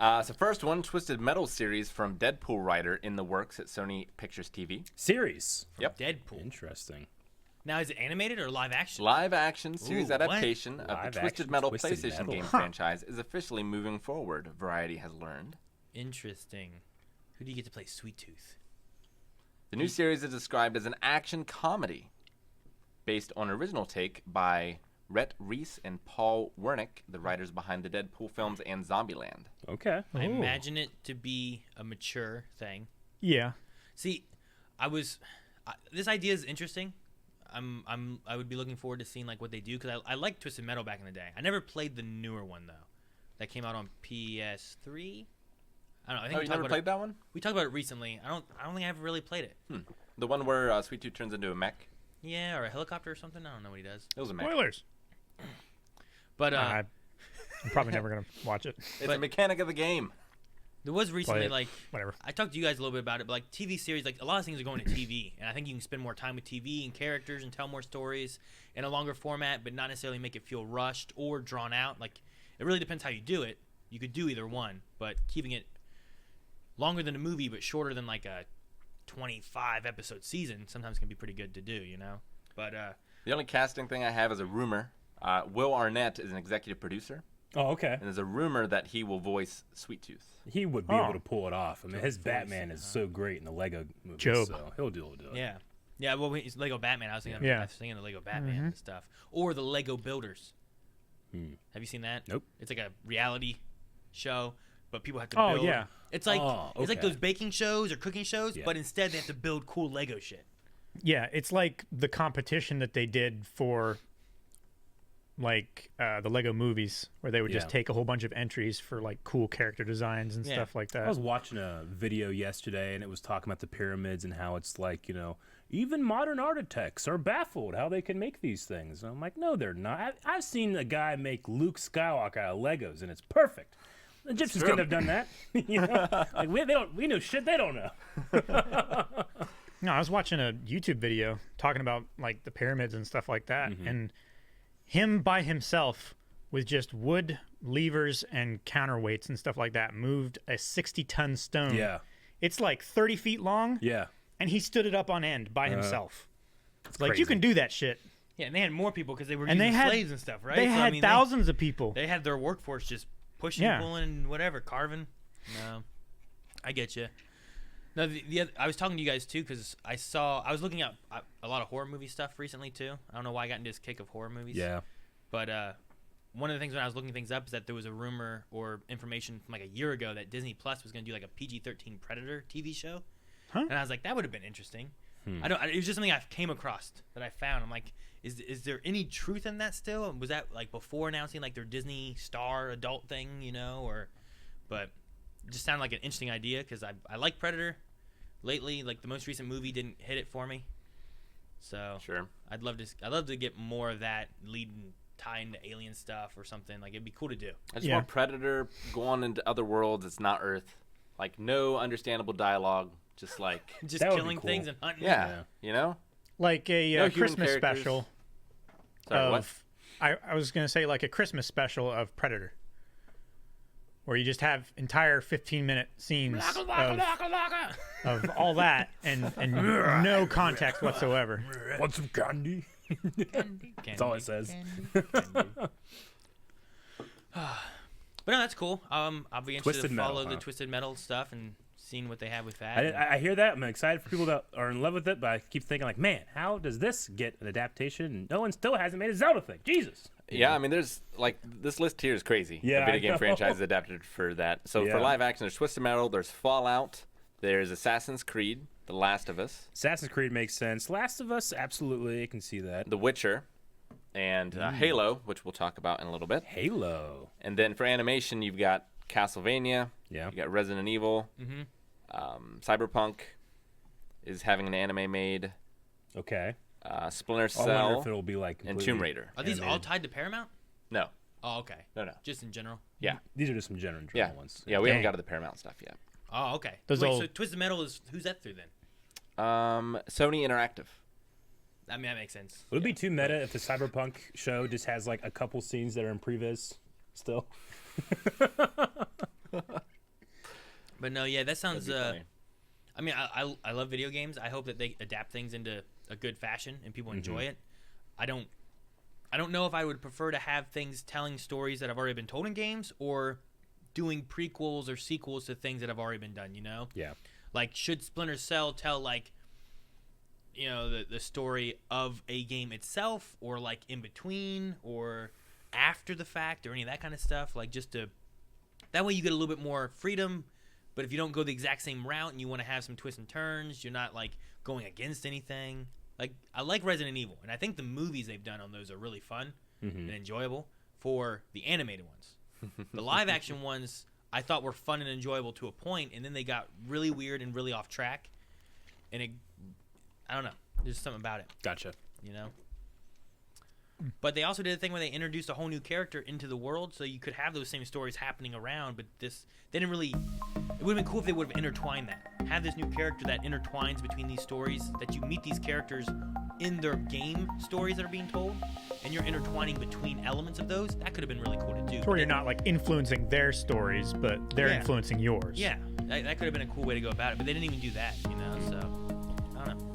So first one, Twisted Metal series from Deadpool writer in the works at Sony Pictures TV. Series. Yep. Deadpool. Interesting. Now, is it animated or live action? Live action series Ooh, what? adaptation of the Live Twisted action Metal Twisted PlayStation Metal. game franchise is officially moving forward, Variety has learned. Interesting. Who do you get to play Sweet Tooth? The new series is described as an action comedy based on original take by Rhett Reese and Paul Wernick, the writers behind the Deadpool films and Zombieland. Okay. I Ooh. imagine it to be a mature thing. Yeah. See, this idea is interesting. I would be looking forward to seeing like what they do because I liked Twisted Metal back in the day. I never played the newer one though, that came out on PS3. I don't know. I think Oh, you never played that one? We talked about it recently. I don't think I've really played it. The one where Sweet Tooth turns into a mech? Yeah, or a helicopter or something. I don't know what he does. It was a mech. Spoilers. But I'm probably never gonna watch it. It's a mechanic of the game. there was recently it. like Whatever. I talked to you guys a little bit about it, but like TV series, like a lot of things are going to TV, and I think you can spend more time with TV and characters and tell more stories in a longer format, but not necessarily make it feel rushed or drawn out. Like it really depends how you do it. You could do either one, but keeping it longer than a movie but shorter than like a 25 episode season sometimes can be pretty good to do, you know. But The only casting thing I have is a rumor. Will Arnett is an executive producer, Oh, okay. and there's a rumor that he will voice Sweet Tooth. He would be able to pull it off. I mean, his Batman is so great in the Lego movies, Job. so he'll do it. yeah, well, it's Lego Batman. I was thinking, Yeah. the Lego Batman and stuff, or the Lego Builders. Have you seen that? Nope. It's like a reality show, but people have to Oh, build. yeah. It's like it's like okay. those baking shows or cooking shows, Yeah. but instead they have to build cool Lego shit. Yeah, it's like the competition that they did for like the Lego movies, where they would just Yeah. take a whole bunch of entries for like cool character designs and Yeah. stuff like that. I was watching a video yesterday, and it was talking about the pyramids and how it's like, even modern architects are baffled how they can make these things. And I'm like, no, they're not. I've seen a guy make Luke Skywalker out of Legos, and it's perfect. The Egyptians couldn't have done that. Like we know shit they don't know. No, I was watching a YouTube video talking about like the pyramids and stuff like that, and him by himself with just wood levers and counterweights and stuff like that moved a 60-ton stone. Yeah. It's like 30 feet long, Yeah. and he stood it up on end by himself. Like crazy. you can do that shit. Yeah, and they had more people because they were And using they had slaves and stuff, right? They So, had I mean, thousands of people. They had their workforce just pushing, Yeah. pulling, whatever, carving. No, I get you. No, the other, I was talking to you guys too because I was looking at a lot of horror movie stuff recently too. I don't know why I got into this kick of horror movies. Yeah. But one of the things when I was looking things up is that there was a rumor or information from like a year ago that Disney Plus was going to do like a PG-13 Predator TV show. Huh? And I was like, that would have been interesting. It was just something I came across that I found. I'm like, is there any truth in that still? Was that like before announcing like their Disney Star adult thing, but it just sounded like an interesting idea because I like Predator. Lately, like the most recent movie didn't hit it for me. So Sure. I'd love to get more of that tie into alien stuff or something. Like it'd be cool to do. I just Yeah. want Predator going into other worlds. It's not Earth. Like, no understandable dialogue. Just like, Just That would be killing cool. things and hunting. yeah, you know? Like a No human Christmas characters. special Sorry, what? of. I was going to say like a Christmas special of Predator, where you just have entire 15-minute scenes of all that and no context whatsoever. Want some candy? That's all it says. But no, that's cool. I'll be interested Twisted to Metal, follow the huh? Twisted Metal stuff and seeing what they have with that. I hear that. I'm excited for people that are in love with it, but I keep thinking like, man, how does this get an adaptation? No one still hasn't made a Zelda thing. Jesus. Yeah, I mean, there's like this list here is crazy. Yeah, the video I game know. franchise is adapted for that. So Yeah. for live action, there's Twisted Metal, there's Fallout, there's Assassin's Creed, The Last of Us, Assassin's Creed makes sense. Last of Us, absolutely, I can see that. The Witcher, and Halo, which we'll talk about in a little bit. Halo. And then for animation, you've got Castlevania, Yeah. you got Resident Evil, Cyberpunk is having an anime made, Okay. Splinter I wonder Cell, if it'll be like and completely Tomb Raider. Are these all animated. tied to Paramount? No, Oh, okay. no. Just in general. Yeah, These are just some general yeah, ones. yeah. We haven't Dang. got to the Paramount stuff yet. Oh, okay. Those Wait, old- so Twisted Metal is who's that through then? Sony Interactive. I mean, that makes sense. Would it be too meta if the Cyberpunk show just has like a couple scenes that are in previs still? But no, yeah, that sounds. That'd be funny. I mean, I love video games. I hope that they adapt things into a good fashion and people enjoy it. I don't know if I would prefer to have things telling stories that have already been told in games or doing prequels or sequels to things that have already been done. You know? Yeah. Like, should Splinter Cell tell like, you know, the story of a game itself, or like in between, or after the fact, or any of that kind of stuff? Like, just to that way you get a little bit more freedom. But if you don't go the exact same route and you want to have some twists and turns, you're not like going against anything. Like, I like Resident Evil, and I think the movies they've done on those are really fun and enjoyable for the animated ones. The live action ones I thought were fun and enjoyable to a point, and then they got really weird and really off track. And I don't know, there's something about it, Gotcha. you know. But they also did a thing where they introduced a whole new character into the world, so you could have those same stories happening around. But they didn't really. It would have been cool if they would have intertwined that. Have this new character that intertwines between these stories. That you meet these characters in their game stories that are being told, and you're intertwining between elements of those. That could have been really cool to do. Where you're not like influencing their stories, but they're influencing yours. Yeah, that could have been a cool way to go about it. But they didn't even do that, you know. So I don't know.